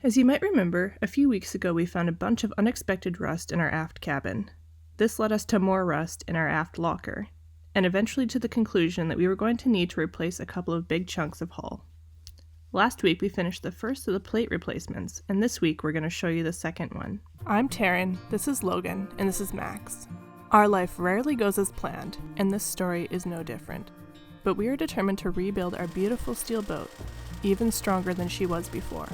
As you might remember, a few weeks ago we found a bunch of unexpected rust in our aft cabin. This led us to more rust in our aft locker, and eventually to the conclusion that we were going to need to replace a couple of big chunks of hull. Last week we finished the first of the plate replacements, and this week we're going to show you the second one. I'm Taryn, this is Logan, and this is Max. Our life rarely goes as planned, and this story is no different. But we are determined to rebuild our beautiful steel boat, even stronger than she was before.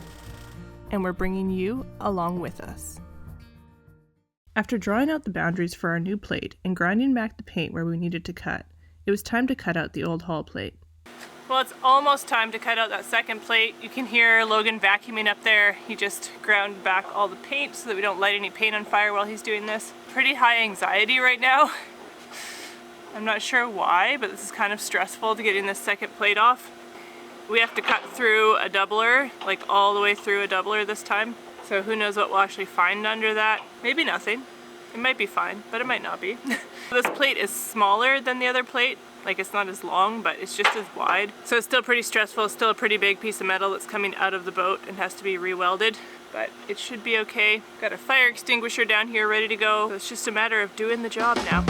And we're bringing you along with us. After drawing out the boundaries for our new plate and grinding back the paint where we needed to cut, it was time to cut out the old hull plate. Well, it's almost time to cut out that second plate. You can hear Logan vacuuming up there. He just ground back all the paint so that we don't light any paint on fire while he's doing this. Pretty high anxiety right now. I'm not sure why, but this is kind of stressful to getting this second plate off. We have to cut through a doubler, like all the way through a doubler this time. So who knows what we'll actually find under that. Maybe nothing. It might be fine, but it might not be. This plate is smaller than the other plate. Like, it's not as long, but it's just as wide. So it's still pretty stressful. It's still a pretty big piece of metal that's coming out of the boat and has to be re-welded. But it should be okay. Got a fire extinguisher down here ready to go. So it's just a matter of doing the job now.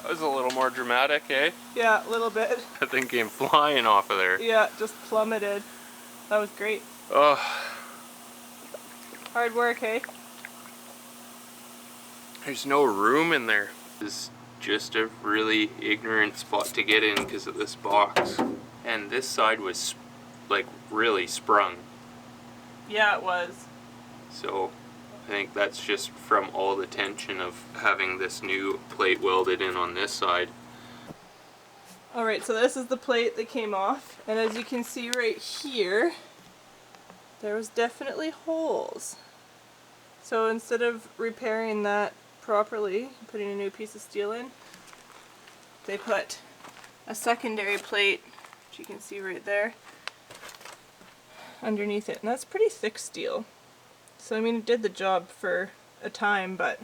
That was a little more dramatic, eh? Yeah, a little bit. That thing came flying off of there. Yeah, just plummeted. That was great. Oh. Hard work, eh? There's no room in there. This is just a really ignorant spot to get in because of this box. And this side was like really sprung. Yeah, it was. So I think that's just from all the tension of having this new plate welded in on this side. Alright, so this is the plate that came off, and as you can see right here, there was definitely holes. So instead of repairing that properly, putting a new piece of steel in, they put a secondary plate, which you can see right there, underneath it. And that's pretty thick steel. So I mean, it did the job for a time, but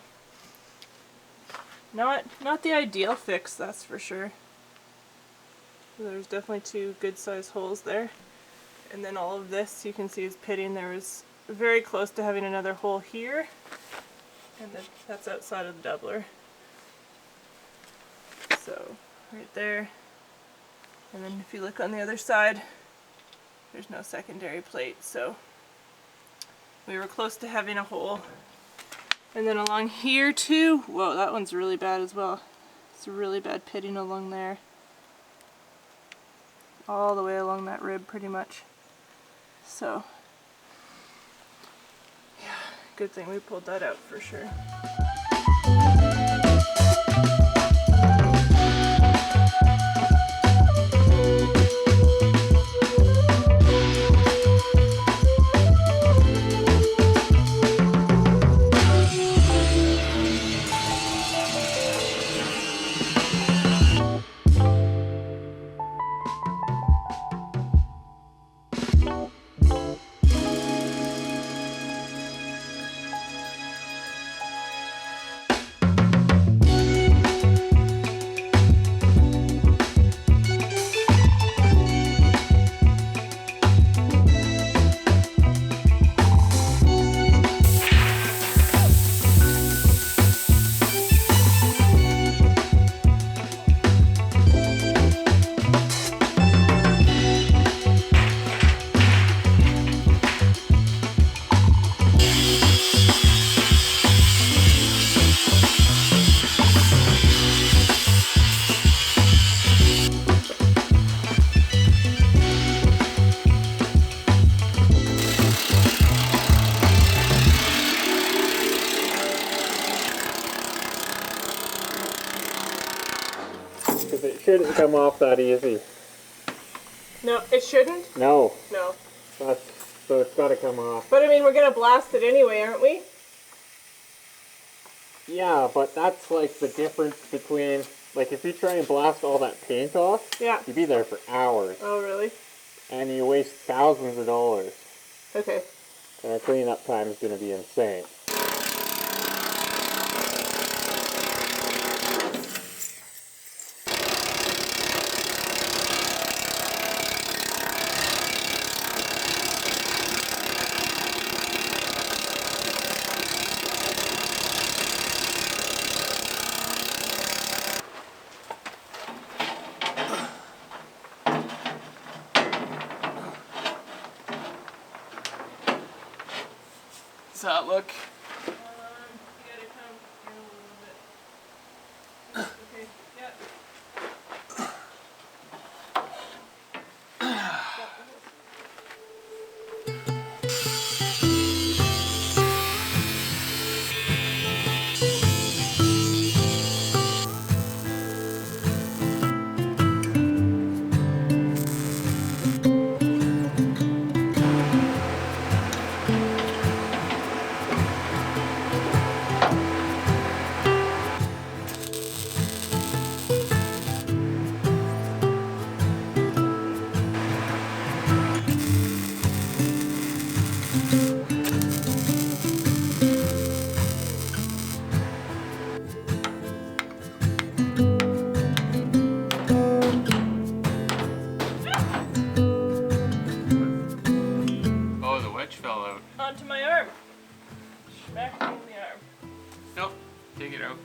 not the ideal fix, that's for sure. There's definitely two good sized holes there. And then all of this you can see is pitting. There was very close to having another hole here, and then that's outside of the doubler. So right there. And then if you look on the other side, there's no secondary plate, so we were close to having a hole. And then along here too, whoa, that one's really bad as well. It's a really bad pitting along there. All the way along that rib pretty much. So, yeah, good thing we pulled that out for sure. because it shouldn't come off that easy. No, it shouldn't? No. No. So it's got to come off. But I mean, we're gonna blast it anyway, aren't we? Yeah, but that's like the difference between, like if you try and blast all that paint off, Yeah. you'd be there for hours. Oh, really? And you waste thousands of dollars. Okay. And our cleanup time is going to be insane. Does that look? You gotta come in a little bit. Okay, yeah. Oh, the wedge fell out. Onto my arm. Smack me in the arm. Nope, take it out.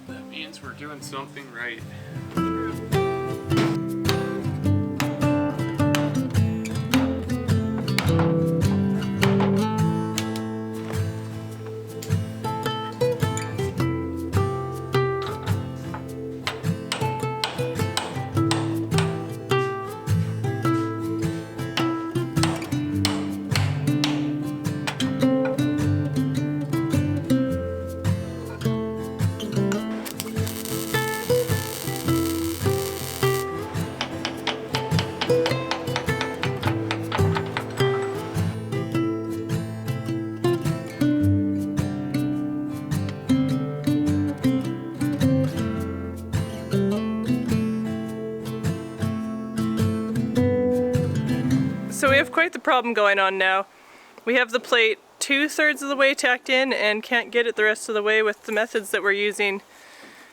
That means we're doing something right. So we have quite the problem going on now. We have the plate 2/3 of the way tacked in and can't get it the rest of the way with the methods that we're using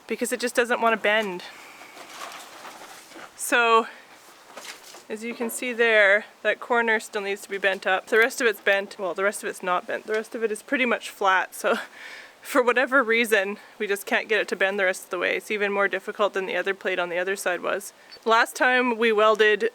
because it just doesn't want to bend. So as you can see there, that corner still needs to be bent up. The rest of it's bent. Well, the rest of it's not bent. The rest of it is pretty much flat. So for whatever reason, we just can't get it to bend the rest of the way. It's even more difficult than the other plate on the other side was. Last time we welded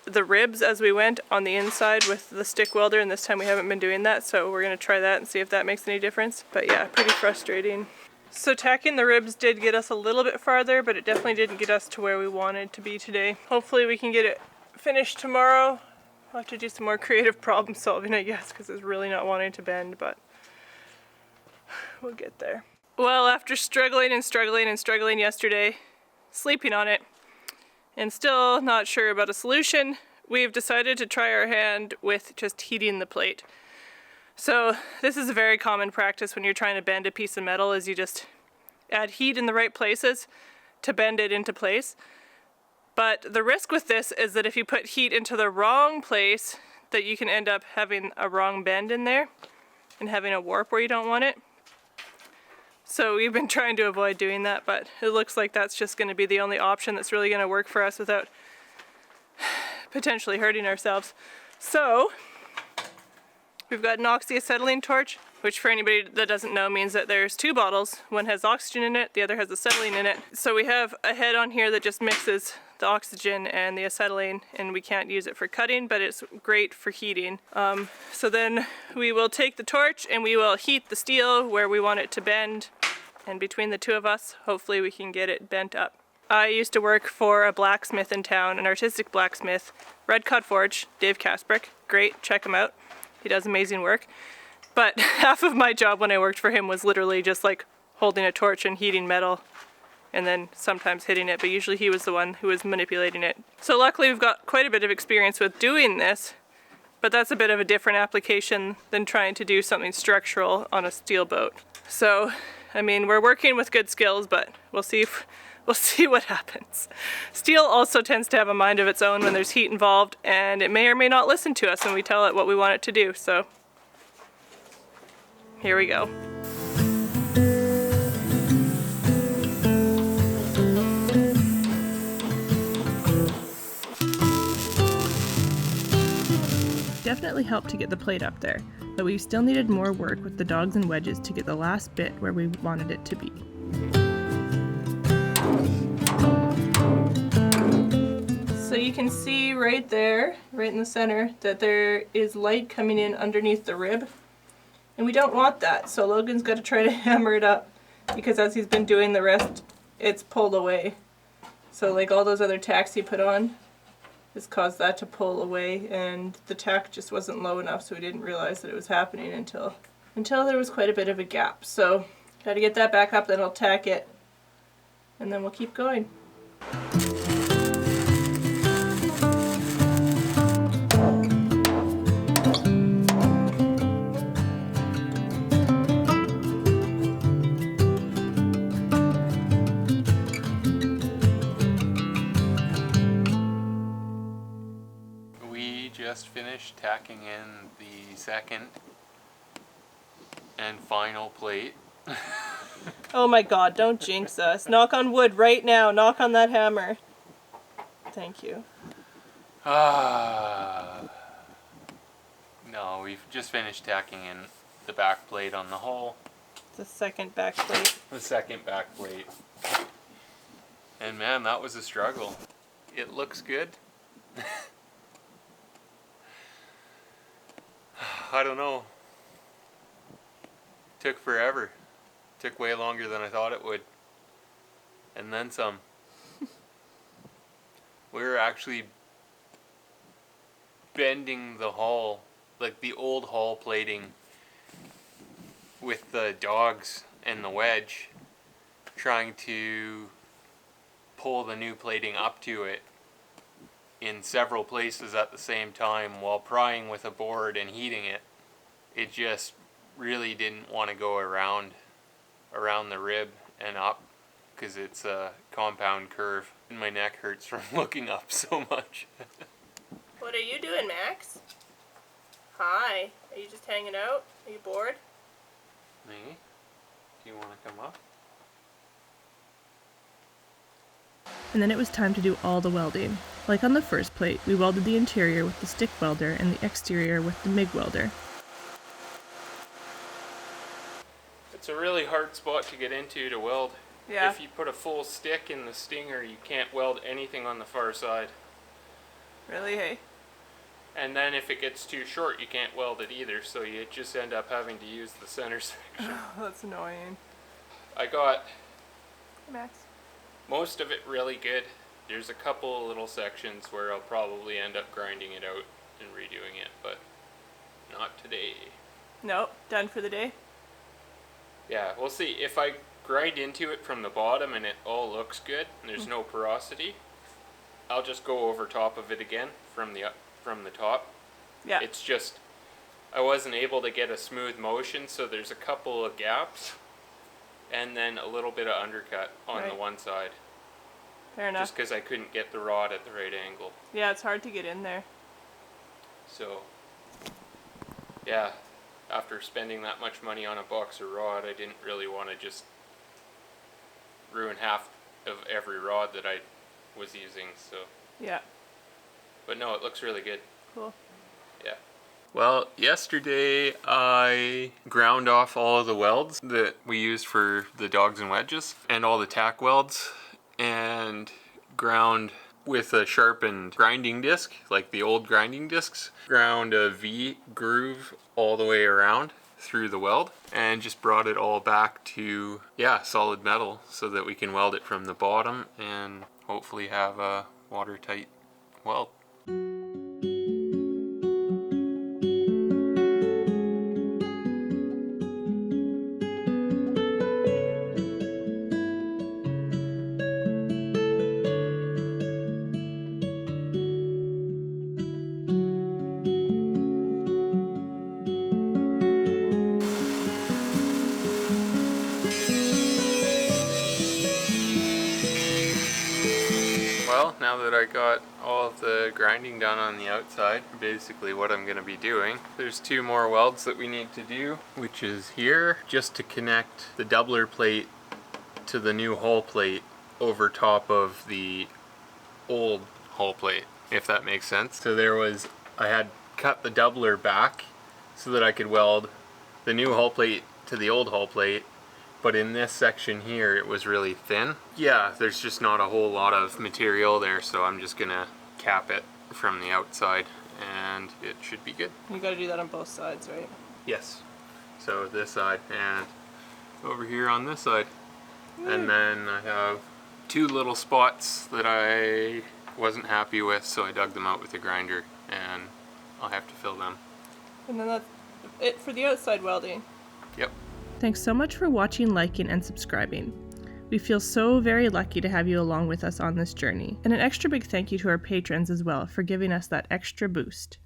the ribs as we went on the inside with the stick welder, and this time we haven't been doing that, so we're going to try that and see if that makes any difference. But yeah, pretty frustrating. So tacking the ribs did get us a little bit farther, but it definitely didn't get us to where we wanted to be today. Hopefully we can get it finished tomorrow. I'll have to do some more creative problem solving, I guess, because it's really not wanting to bend, but we'll get there. Well, after struggling and struggling and struggling yesterday, sleeping on it, and still not sure about a solution, we've decided to try our hand with just heating the plate. So this is a very common practice when you're trying to bend a piece of metal, is you just add heat in the right places to bend it into place. But the risk with this is that if you put heat into the wrong place, that you can end up having a wrong bend in there and having a warp where you don't want it. So we've been trying to avoid doing that, but it looks like that's just going to be the only option that's really going to work for us without potentially hurting ourselves. So we've got an oxyacetylene torch, which for anybody that doesn't know means that there's two bottles. One has oxygen in it, the other has acetylene in it. So we have a head on here that just mixes the oxygen and the acetylene, and we can't use it for cutting, but it's great for heating. So then we will take the torch and we will heat the steel where we want it to bend, and between the two of us, hopefully we can get it bent up. I used to work for a blacksmith in town, an artistic blacksmith, Red Cut Forge, Dave Kasprick. Great, check him out. He does amazing work. But half of my job when I worked for him was literally just like holding a torch and heating metal and then sometimes hitting it, but usually he was the one who was manipulating it. So luckily we've got quite a bit of experience with doing this, but that's a bit of a different application than trying to do something structural on a steel boat. So, I mean, we're working with good skills, but we'll see what happens. Steel also tends to have a mind of its own when there's heat involved, and it may or may not listen to us when we tell it what we want it to do, so here we go. Definitely helped to get the plate up there, but we still needed more work with the dogs and wedges to get the last bit where we wanted it to be. So you can see right there, right in the center, that there is light coming in underneath the rib. And we don't want that, so Logan's got to try to hammer it up, because as he's been doing the rest, it's pulled away. So like all those other tacks he put on has caused that to pull away, and the tack just wasn't low enough, so we didn't realize that it was happening until there was quite a bit of a gap. So got to get that back up, then I'll tack it, and then we'll keep going. Just finished tacking in the second and final plate. Oh my god, don't jinx us. Knock on wood right now. Knock on that hammer. Thank you. No, we've just finished tacking in the back plate on the hull. The second back plate. The second back plate. And man, that was a struggle. It looks good. I don't know. Took forever. Took way longer than I thought it would. And then some. We were actually bending the hull, like the old hull plating, with the dogs and the wedge, trying to pull the new plating up to it in several places at the same time while prying with a board and heating it. It just really didn't want to go around the rib and up, because it's a compound curve, and my neck hurts from looking up so much. What are you doing, Max? Hi. Are you just hanging out? Are you bored? Me? Do you want to come up? And then it was time to do all the welding. Like on the first plate, we welded the interior with the stick welder and the exterior with the MIG welder. It's a really hard spot to get into to weld. Yeah. If you put a full stick in the stinger, you can't weld anything on the far side. Really, hey? And then if it gets too short, you can't weld it either, so you just end up having to use the center section. That's annoying. I got Hey, Max. most of it really good. There's a couple little sections where I'll probably end up grinding it out and redoing it, but not today. Nope, done for the day. Yeah, we'll see. If I grind into it from the bottom and it all looks good and there's no porosity, I'll just go over top of it again from the top. Yeah. It's just I wasn't able to get a smooth motion, so there's a couple of gaps and then a little bit of undercut on the one side. Fair enough. Just because I couldn't get the rod at the right angle. Yeah, it's hard to get in there. So, yeah, after spending that much money on a boxer rod, I didn't really want to just ruin half of every rod that I was using, so. Yeah. But no, it looks really good. Cool. Yeah. Well, yesterday I ground off all of the welds that we used for the dogs and wedges and all the tack welds, and ground with a sharpened grinding disc, like the old grinding discs, ground a V groove all the way around through the weld, and just brought it all back to, yeah, solid metal so that we can weld it from the bottom and hopefully have a watertight weld. well, now that I got all of the grinding done on the outside, basically what I'm going to be doing, there's 2 more welds that we need to do, which is here, just to connect the doubler plate to the new hull plate over top of the old hull plate, if that makes sense. So I had cut the doubler back so that I could weld the new hull plate to the old hull plate, but in this section here it was really thin. Yeah, there's just not a whole lot of material there, so I'm just gonna cap it from the outside and it should be good. You gotta do that on both sides, right? Yes. So this side and over here on this side. And then I have 2 little spots that I wasn't happy with, so I dug them out with a grinder and I'll have to fill them. And then that's it for the outside welding. Yep. Thanks so much for watching, liking, and subscribing. We feel so very lucky to have you along with us on this journey. And an extra big thank you to our patrons as well for giving us that extra boost.